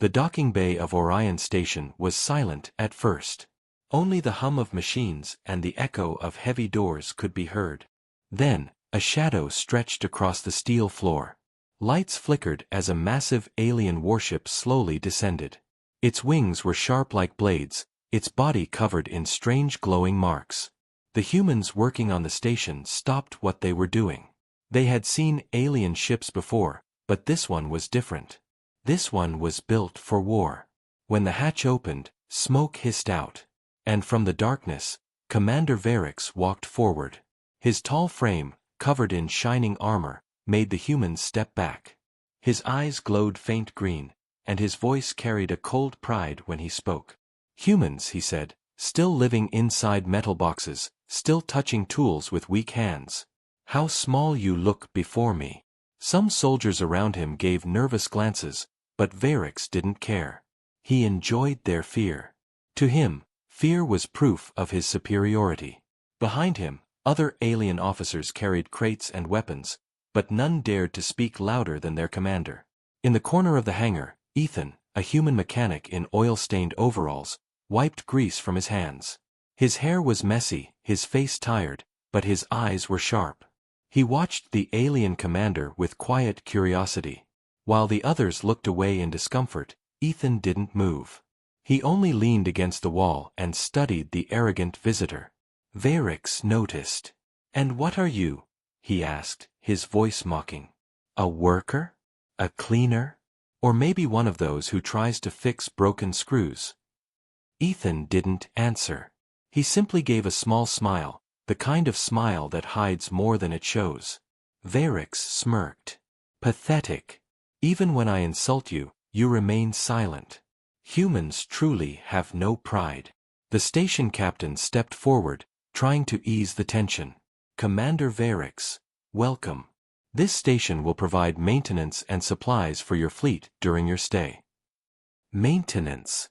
The docking bay of Orion Station was silent at first. Only the hum of machines and the echo of heavy doors could be heard. Then, a shadow stretched across the steel floor. Lights flickered as a massive alien warship slowly descended. Its wings were sharp like blades, its body covered in strange glowing marks. The humans working on the station stopped what they were doing. They had seen alien ships before, but this one was different. This one was built for war. When the hatch opened, smoke hissed out. And from the darkness, Commander Varix walked forward. His tall frame, covered in shining armor, made the humans step back. His eyes glowed faint green, and his voice carried a cold pride when he spoke. "Humans," he said, "still living inside metal boxes, still touching tools with weak hands. How small you look before me." Some soldiers around him gave nervous glances, but Varix didn't care. He enjoyed their fear. To him, fear was proof of his superiority. Behind him, other alien officers carried crates and weapons, but none dared to speak louder than their commander. In the corner of the hangar, Ethan, a human mechanic in oil-stained overalls, wiped grease from his hands. His hair was messy, his face tired, but his eyes were sharp. He watched the alien commander with quiet curiosity. While the others looked away in discomfort, Ethan didn't move. He only leaned against the wall and studied the arrogant visitor. Varix noticed. "And what are you?" he asked, his voice mocking. "A worker? A cleaner? Or maybe one of those who tries to fix broken screws?" Ethan didn't answer. He simply gave a small smile, the kind of smile that hides more than it shows. Varix smirked. "Pathetic. Even when I insult you, you remain silent. Humans truly have no pride." The station captain stepped forward, trying to ease the tension. "Commander Varix, welcome. This station will provide maintenance and supplies for your fleet during your stay." "Maintenance?"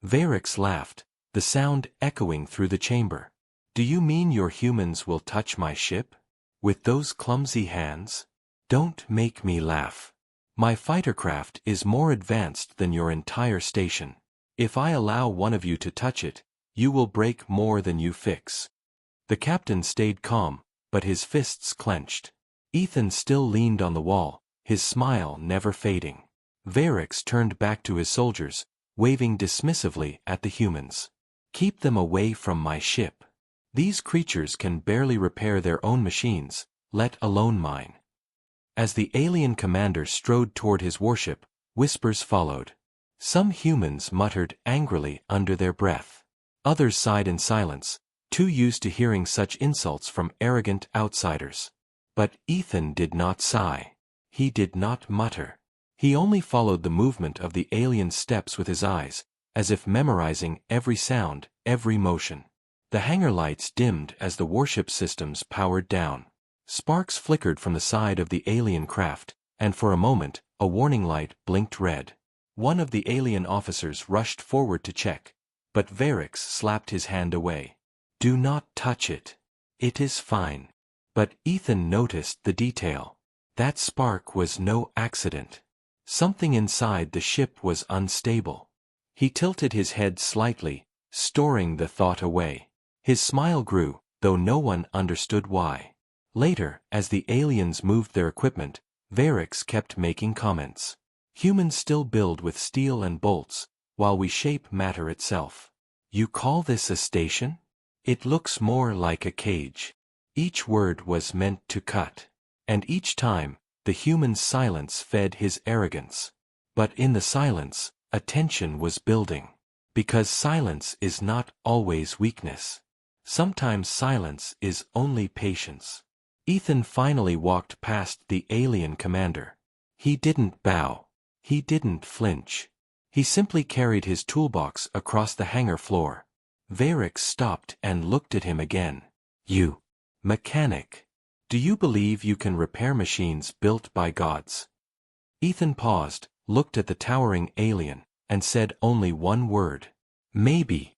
Varix laughed, the sound echoing through the chamber. "Do you mean your humans will touch my ship? With those clumsy hands? Don't make me laugh. My fightercraft is more advanced than your entire station. If I allow one of you to touch it, you will break more than you fix." The captain stayed calm, but his fists clenched. Ethan still leaned on the wall, his smile never fading. Varix turned back to his soldiers, waving dismissively at the humans. "Keep them away from my ship. These creatures can barely repair their own machines, let alone mine." As the alien commander strode toward his warship, whispers followed. Some humans muttered angrily under their breath. Others sighed in silence, too used to hearing such insults from arrogant outsiders. But Ethan did not sigh. He did not mutter. He only followed the movement of the alien's steps with his eyes, as if memorizing every sound, every motion. The hangar lights dimmed as the warship systems powered down. Sparks flickered from the side of the alien craft, and for a moment, a warning light blinked red. One of the alien officers rushed forward to check, but Varix slapped his hand away. "Do not touch it. It is fine." But Ethan noticed the detail. That spark was no accident. Something inside the ship was unstable. He tilted his head slightly, storing the thought away. His smile grew, though no one understood why. Later, as the aliens moved their equipment, Varix kept making comments. "Humans still build with steel and bolts, while we shape matter itself. You call this a station? It looks more like a cage." Each word was meant to cut. And each time, the human's silence fed his arrogance. But in the silence, a tension was building. Because silence is not always weakness. Sometimes silence is only patience. Ethan finally walked past the alien commander. He didn't bow. He didn't flinch. He simply carried his toolbox across the hangar floor. Varix stopped and looked at him again. "You, mechanic. Do you believe you can repair machines built by gods?" Ethan paused, looked at the towering alien, and said only one word. "Maybe."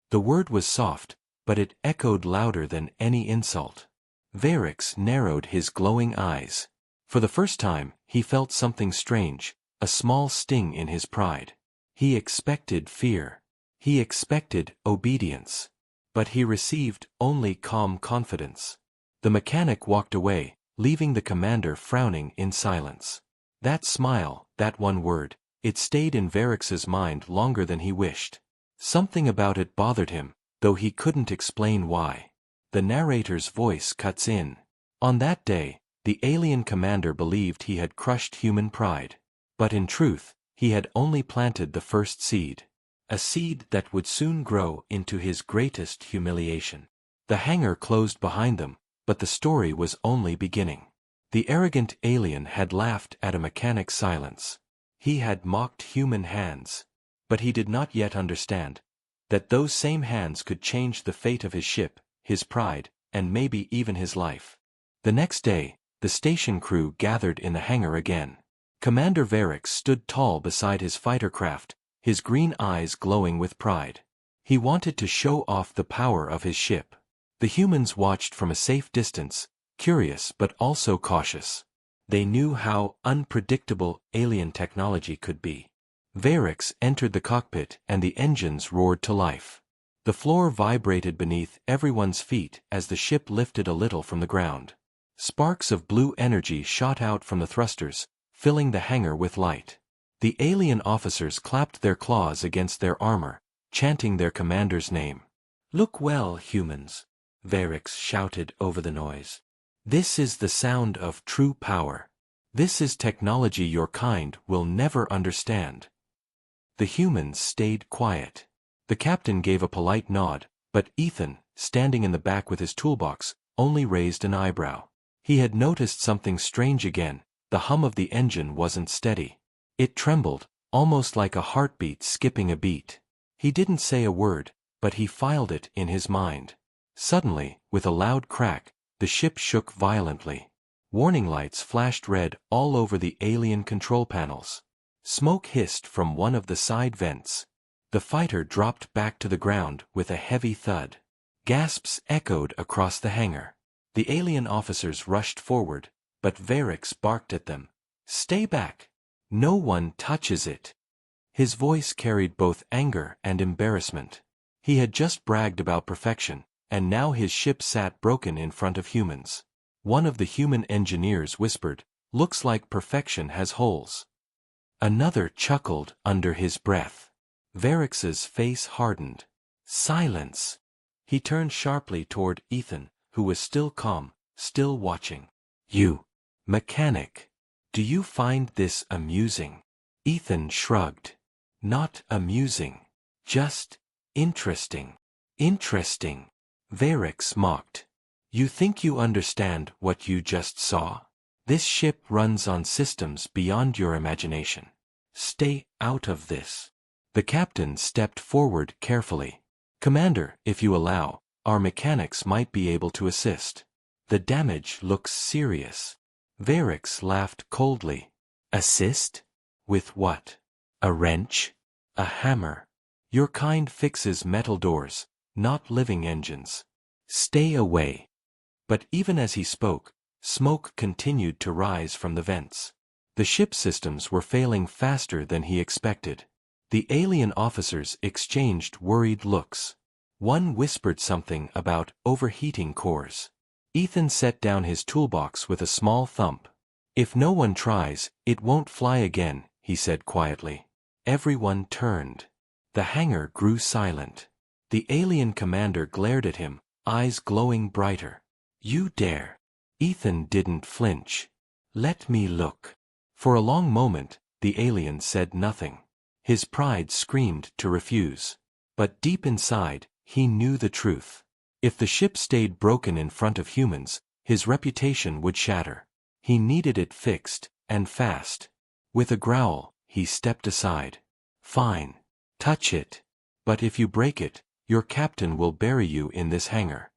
The word was soft, but it echoed louder than any insult. Varix narrowed his glowing eyes. For the first time, he felt something strange, a small sting in his pride. He expected fear. He expected obedience. But he received only calm confidence. The mechanic walked away, leaving the commander frowning in silence. That smile, that one word, it stayed in Varrix's mind longer than he wished. Something about it bothered him, though he couldn't explain why. The narrator's voice cuts in. On that day, the alien commander believed he had crushed human pride. But in truth, he had only planted the first seed. A seed that would soon grow into his greatest humiliation. The hangar closed behind them, but the story was only beginning. The arrogant alien had laughed at a mechanic's silence. He had mocked human hands. But he did not yet understand that those same hands could change the fate of his ship, his pride, and maybe even his life. The next day, the station crew gathered in the hangar again. Commander Varrix stood tall beside his fighter craft, his green eyes glowing with pride. He wanted to show off the power of his ship. The humans watched from a safe distance, curious but also cautious. They knew how unpredictable alien technology could be. Varrix entered the cockpit and the engines roared to life. The floor vibrated beneath everyone's feet as the ship lifted a little from the ground. Sparks of blue energy shot out from the thrusters, filling the hangar with light. The alien officers clapped their claws against their armor, chanting their commander's name. "Look well, humans," Varrix shouted over the noise. "This is the sound of true power. This is technology your kind will never understand." The humans stayed quiet. The captain gave a polite nod, but Ethan, standing in the back with his toolbox, only raised an eyebrow. He had noticed something strange again. The hum of the engine wasn't steady. It trembled, almost like a heartbeat skipping a beat. He didn't say a word, but he filed it in his mind. Suddenly, with a loud crack, the ship shook violently. Warning lights flashed red all over the alien control panels. Smoke hissed from one of the side vents. The fighter dropped back to the ground with a heavy thud. Gasps echoed across the hangar. The alien officers rushed forward, but Varrix barked at them. "Stay back! No one touches it!" His voice carried both anger and embarrassment. He had just bragged about perfection, and now his ship sat broken in front of humans. One of the human engineers whispered, "Looks like perfection has holes." Another chuckled under his breath. Varrix's face hardened. "Silence!" He turned sharply toward Ethan, who was still calm, still watching. "You, mechanic, do you find this amusing?" Ethan shrugged. "Not amusing. Just interesting." "Interesting," Varrix mocked. "You think you understand what you just saw? This ship runs on systems beyond your imagination. Stay out of this." The captain stepped forward carefully. "Commander, if you allow, our mechanics might be able to assist. The damage looks serious." Varrix laughed coldly. "Assist? With what? A wrench? A hammer? Your kind fixes metal doors, not living engines. Stay away." But even as he spoke, smoke continued to rise from the vents. The ship systems were failing faster than he expected. The alien officers exchanged worried looks. One whispered something about overheating cores. Ethan set down his toolbox with a small thump. "If no one tries, it won't fly again," he said quietly. Everyone turned. The hangar grew silent. The alien commander glared at him, eyes glowing brighter. "You dare?" Ethan didn't flinch. "Let me look." For a long moment, the alien said nothing. His pride screamed to refuse. But deep inside, he knew the truth. If the ship stayed broken in front of humans, his reputation would shatter. He needed it fixed, and fast. With a growl, he stepped aside. "Fine. Touch it. But if you break it, your captain will bury you in this hangar."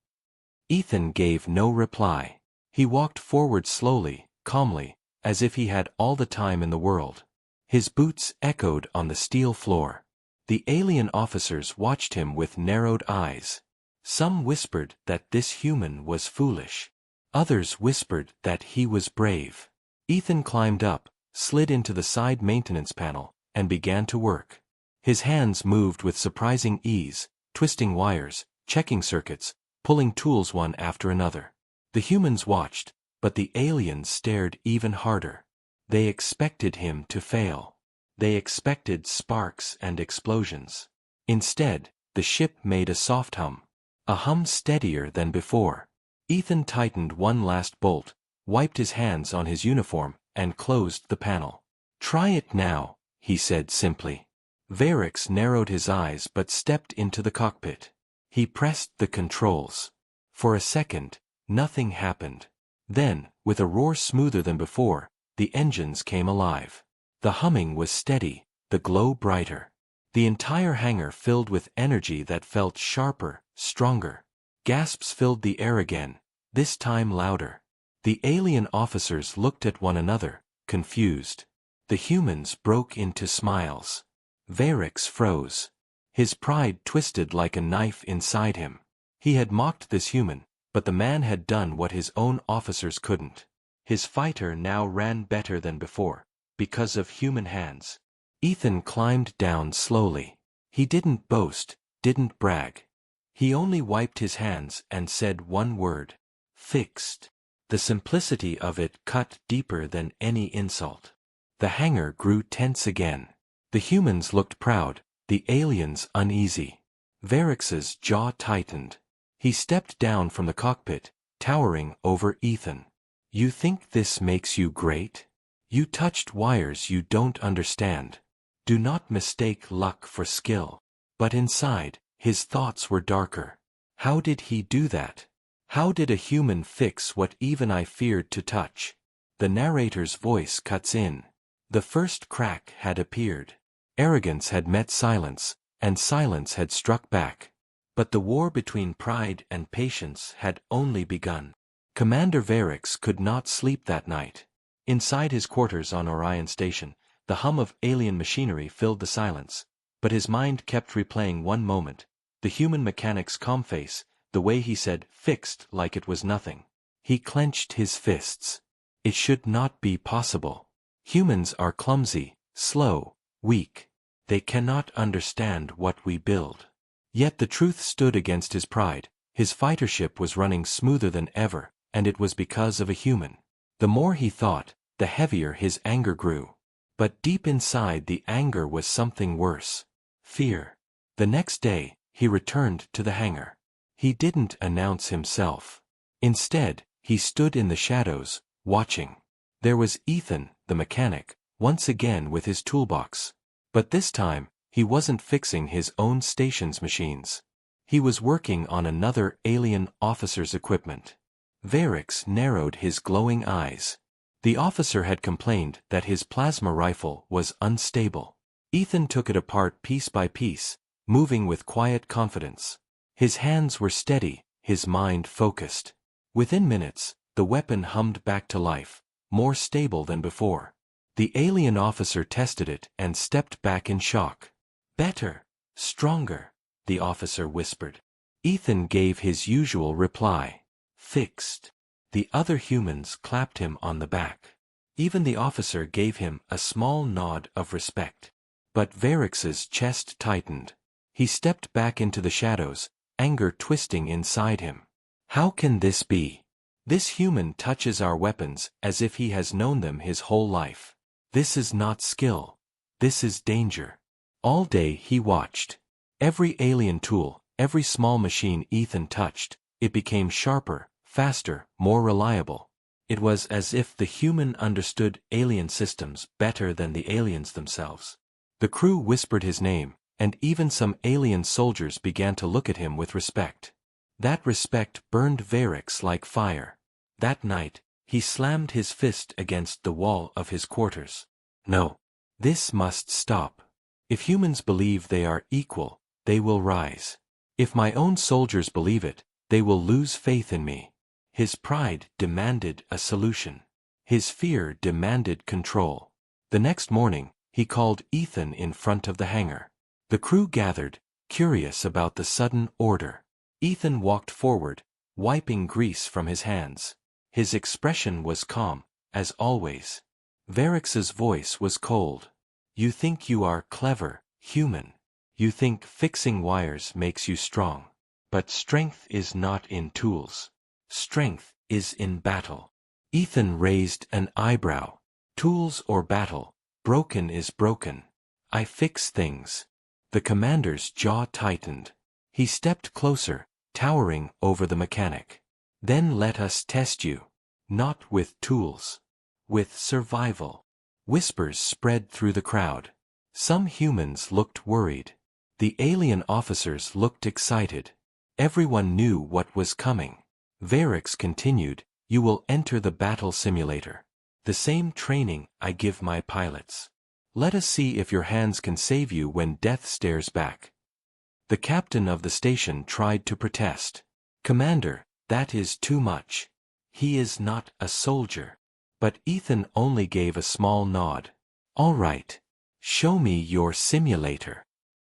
Ethan gave no reply. He walked forward slowly, calmly, as if he had all the time in the world. His boots echoed on the steel floor. The alien officers watched him with narrowed eyes. Some whispered that this human was foolish. Others whispered that he was brave. Ethan climbed up, slid into the side maintenance panel, and began to work. His hands moved with surprising ease, twisting wires, checking circuits, pulling tools one after another. The humans watched, but the aliens stared even harder. They expected him to fail. They expected sparks and explosions. Instead, the ship made a soft hum. A hum steadier than before. Ethan tightened one last bolt, wiped his hands on his uniform, and closed the panel. "Try it now," he said simply. Varix narrowed his eyes but stepped into the cockpit. He pressed the controls. For a second, nothing happened. Then, with a roar smoother than before, the engines came alive. The humming was steady, the glow brighter. The entire hangar filled with energy that felt sharper, stronger. Gasps filled the air again, this time louder. The alien officers looked at one another, confused. The humans broke into smiles. Varix froze. His pride twisted like a knife inside him. He had mocked this human, but the man had done what his own officers couldn't. His fighter now ran better than before, because of human hands. Ethan climbed down slowly. He didn't boast, didn't brag. He only wiped his hands and said one word: fixed. The simplicity of it cut deeper than any insult. The hangar grew tense again. The humans looked proud, the aliens uneasy. Varix's jaw tightened. He stepped down from the cockpit, towering over Ethan. "You think this makes you great? You touched wires you don't understand. Do not mistake luck for skill." But inside, his thoughts were darker. How did he do that? How did a human fix what even I feared to touch? The narrator's voice cuts in. The first crack had appeared. Arrogance had met silence, and silence had struck back. But the war between pride and patience had only begun. Commander Varix could not sleep that night. Inside his quarters on Orion Station, the hum of alien machinery filled the silence, but his mind kept replaying one moment, the human mechanic's calm face, the way he said "fixed" like it was nothing. He clenched his fists. It should not be possible. Humans are clumsy, slow, weak. They cannot understand what we build. Yet the truth stood against his pride. His fighter ship was running smoother than ever, and it was because of a human. The more he thought, the heavier his anger grew. But deep inside the anger was something worse. Fear. The next day, he returned to the hangar. He didn't announce himself. Instead, he stood in the shadows, watching. There was Ethan, the mechanic, once again with his toolbox. But this time, he wasn't fixing his own station's machines. He was working on another alien officer's equipment. Varix narrowed his glowing eyes. The officer had complained that his plasma rifle was unstable. Ethan took it apart piece by piece, moving with quiet confidence. His hands were steady, his mind focused. Within minutes, the weapon hummed back to life, more stable than before. The alien officer tested it and stepped back in shock. "Better, stronger," the officer whispered. Ethan gave his usual reply. "Fixed." The other humans clapped him on the back. Even the officer gave him a small nod of respect. But Varix's chest tightened. He stepped back into the shadows, anger twisting inside him. How can this be? This human touches our weapons as if he has known them his whole life. This is not skill. This is danger. All day he watched. Every alien tool, every small machine Ethan touched, it became sharper, faster, more reliable. It was as if the human understood alien systems better than the aliens themselves. The crew whispered his name, and even some alien soldiers began to look at him with respect. That respect burned Varix like fire. That night, he slammed his fist against the wall of his quarters. No. This must stop. If humans believe they are equal, they will rise. If my own soldiers believe it, they will lose faith in me. His pride demanded a solution. His fear demanded control. The next morning, he called Ethan in front of the hangar. The crew gathered, curious about the sudden order. Ethan walked forward, wiping grease from his hands. His expression was calm, as always. Varex's voice was cold. You think you are clever, human. You think fixing wires makes you strong. But strength is not in tools. Strength is in battle. Ethan raised an eyebrow. Tools or battle, broken is broken. I fix things. The commander's jaw tightened. He stepped closer, towering over the mechanic. Then let us test you. Not with tools. With survival. Whispers spread through the crowd. Some humans looked worried. The alien officers looked excited. Everyone knew what was coming. Varex continued, you will enter the battle simulator. The same training I give my pilots. Let us see if your hands can save you when death stares back. The captain of the station tried to protest. Commander, that is too much. He is not a soldier. But Ethan only gave a small nod. All right. Show me your simulator.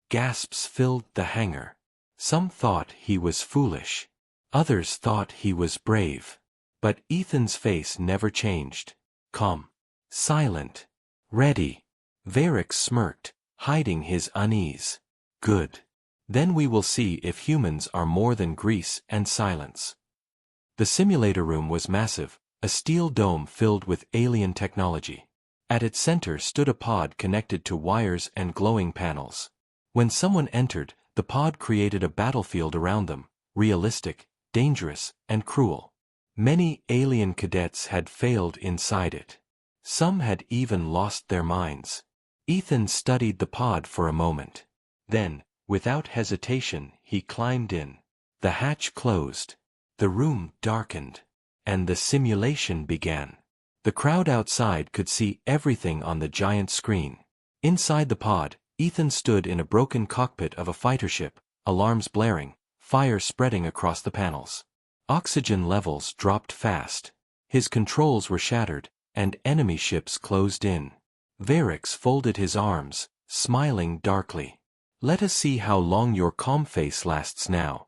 Gasps filled the hangar. Some thought he was foolish. Others thought he was brave. But Ethan's face never changed. Calm. Silent. Ready. Varex smirked, hiding his unease. Good. Then we will see if humans are more than grease and silence. The simulator room was massive, a steel dome filled with alien technology. At its center stood a pod connected to wires and glowing panels. When someone entered, the pod created a battlefield around them, realistic, dangerous, and cruel. Many alien cadets had failed inside it. Some had even lost their minds. Ethan studied the pod for a moment. Then, without hesitation, he climbed in. The hatch closed. The room darkened. And the simulation began. The crowd outside could see everything on the giant screen. Inside the pod, Ethan stood in a broken cockpit of a fighter ship, alarms blaring, fire spreading across the panels. Oxygen levels dropped fast. His controls were shattered, and enemy ships closed in. Varex folded his arms, smiling darkly. Let us see how long your calm face lasts now.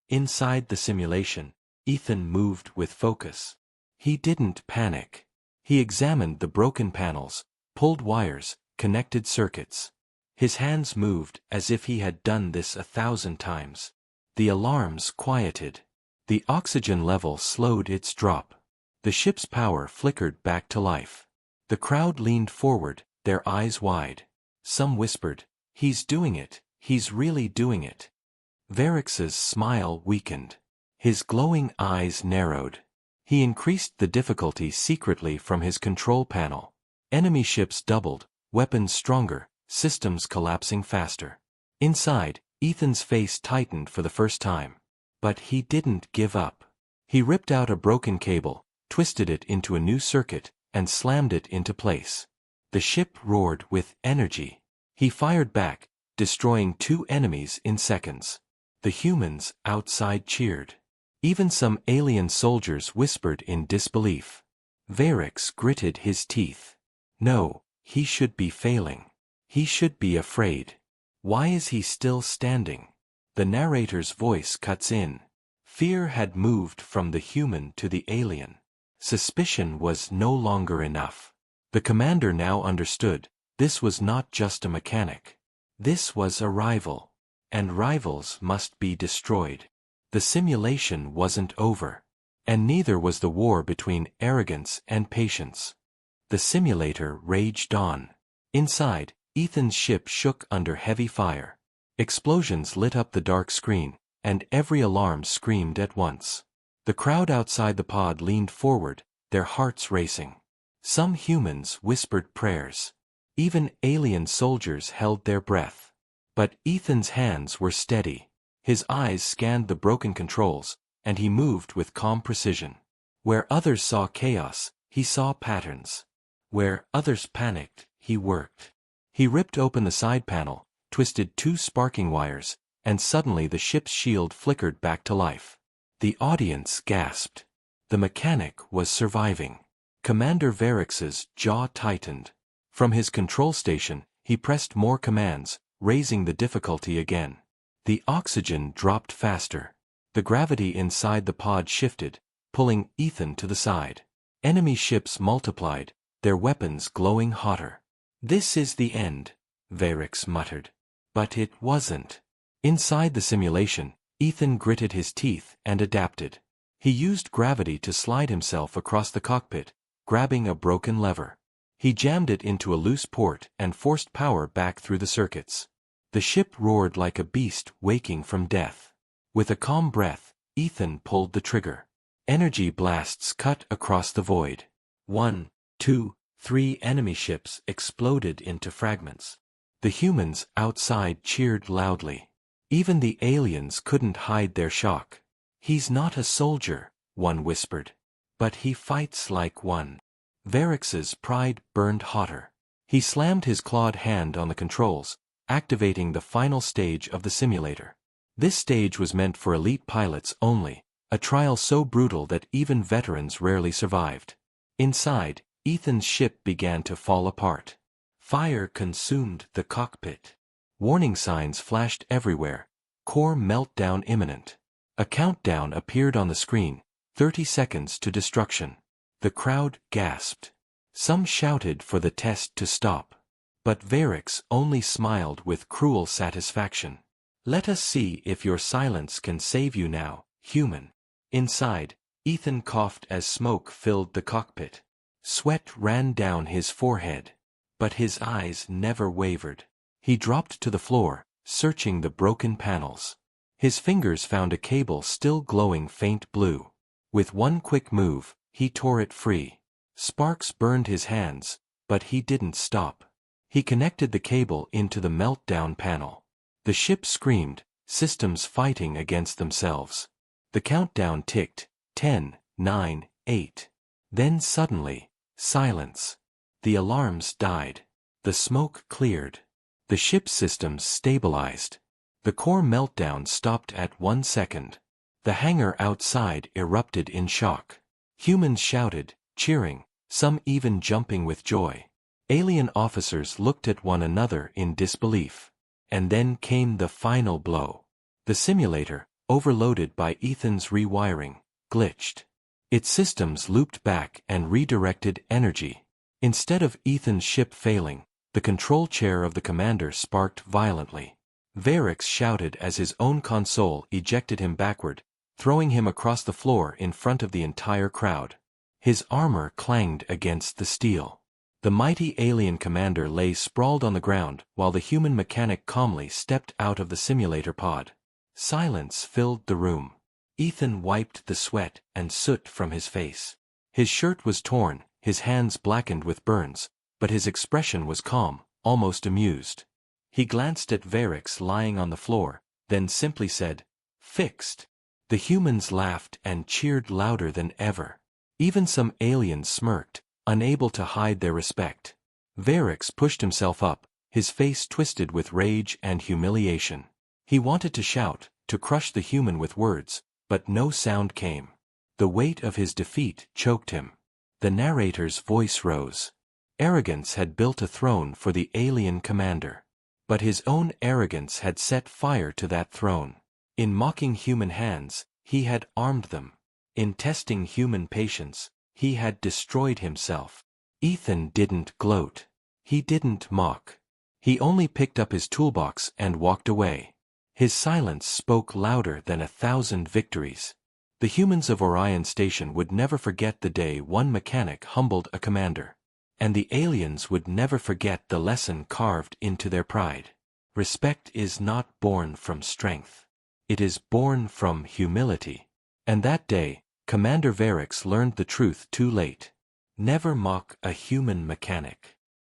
Inside the simulation, Ethan moved with focus. He didn't panic. He examined the broken panels, pulled wires, connected circuits. His hands moved as if he had done this 1,000 times. The alarms quieted. The oxygen level slowed its drop. The ship's power flickered back to life. The crowd leaned forward, their eyes wide. Some whispered, "He's doing it, he's really doing it." Varex's smile weakened. His glowing eyes narrowed. He increased the difficulty secretly from his control panel. Enemy ships doubled, weapons stronger, systems collapsing faster. Inside, Ethan's face tightened for the first time. But he didn't give up. He ripped out a broken cable, twisted it into a new circuit, and slammed it into place. The ship roared with energy. He fired back, destroying 2 enemies in seconds. The humans outside cheered. Even some alien soldiers whispered in disbelief. Varex gritted his teeth. No, he should be failing. He should be afraid. Why is he still standing? The narrator's voice cuts in. Fear had moved from the human to the alien. Suspicion was no longer enough. The commander now understood, this was not just a mechanic. This was a rival. And rivals must be destroyed. The simulation wasn't over. And neither was the war between arrogance and patience. The simulator raged on. Inside, Ethan's ship shook under heavy fire. Explosions lit up the dark screen, and every alarm screamed at once. The crowd outside the pod leaned forward, their hearts racing. Some humans whispered prayers. Even alien soldiers held their breath. But Ethan's hands were steady. His eyes scanned the broken controls, and he moved with calm precision. Where others saw chaos, he saw patterns. Where others panicked, he worked. He ripped open the side panel, twisted 2 sparking wires, and suddenly the ship's shield flickered back to life. The audience gasped. The mechanic was surviving. Commander Varex's jaw tightened. From his control station, he pressed more commands, raising the difficulty again. The oxygen dropped faster. The gravity inside the pod shifted, pulling Ethan to the side. Enemy ships multiplied, their weapons glowing hotter. "This is the end," Varix muttered. But it wasn't. Inside the simulation, Ethan gritted his teeth and adapted. He used gravity to slide himself across the cockpit, grabbing a broken lever. He jammed it into a loose port and forced power back through the circuits. The ship roared like a beast waking from death. With a calm breath, Ethan pulled the trigger. Energy blasts cut across the void. 1, 2, 3 enemy ships exploded into fragments. The humans outside cheered loudly. Even the aliens couldn't hide their shock. "He's not a soldier," one whispered. "But he fights like one." Varix's pride burned hotter. He slammed his clawed hand on the controls, activating the final stage of the simulator. This stage was meant for elite pilots only, a trial so brutal that even veterans rarely survived. Inside, Ethan's ship began to fall apart. Fire consumed the cockpit. Warning signs flashed everywhere. Core meltdown imminent. A countdown appeared on the screen, 30 seconds to destruction. The crowd gasped. Some shouted for the test to stop. But Varix only smiled with cruel satisfaction. "Let us see if your silence can save you now, human." Inside, Ethan coughed as smoke filled the cockpit. Sweat ran down his forehead. But his eyes never wavered. He dropped to the floor, searching the broken panels. His fingers found a cable still glowing faint blue. With one quick move, he tore it free. Sparks burned his hands, but he didn't stop. He connected the cable into the meltdown panel. The ship screamed, systems fighting against themselves. The countdown ticked, 10, 9, 8. Then suddenly, silence. The alarms died. The smoke cleared. The ship's systems stabilized. The core meltdown stopped at 1 second. The hangar outside erupted in shock. Humans shouted, cheering, some even jumping with joy. Alien officers looked at one another in disbelief. And then came the final blow. The simulator, overloaded by Ethan's rewiring, glitched. Its systems looped back and redirected energy. Instead of Ethan's ship failing, the control chair of the commander sparked violently. Varix shouted as his own console ejected him backward, throwing him across the floor in front of the entire crowd. His armor clanged against the steel. The mighty alien commander lay sprawled on the ground while the human mechanic calmly stepped out of the simulator pod. Silence filled the room. Ethan wiped the sweat and soot from his face. His shirt was torn, his hands blackened with burns, but his expression was calm, almost amused. He glanced at Varix lying on the floor, then simply said, "Fixed." The humans laughed and cheered louder than ever. Even some aliens smirked, unable to hide their respect. Varix pushed himself up, his face twisted with rage and humiliation. He wanted to shout, to crush the human with words, but no sound came. The weight of his defeat choked him. The narrator's voice rose. Arrogance had built a throne for the alien commander. But his own arrogance had set fire to that throne. In mocking human hands, he had armed them. In testing human patience, he had destroyed himself. Ethan didn't gloat. He didn't mock. He only picked up his toolbox and walked away. His silence spoke louder than 1,000 victories. The humans of Orion Station would never forget the day one mechanic humbled a commander. And the aliens would never forget the lesson carved into their pride. Respect is not born from strength. It is born from humility. And that day, Commander Varix learned the truth too late. Never mock a human mechanic.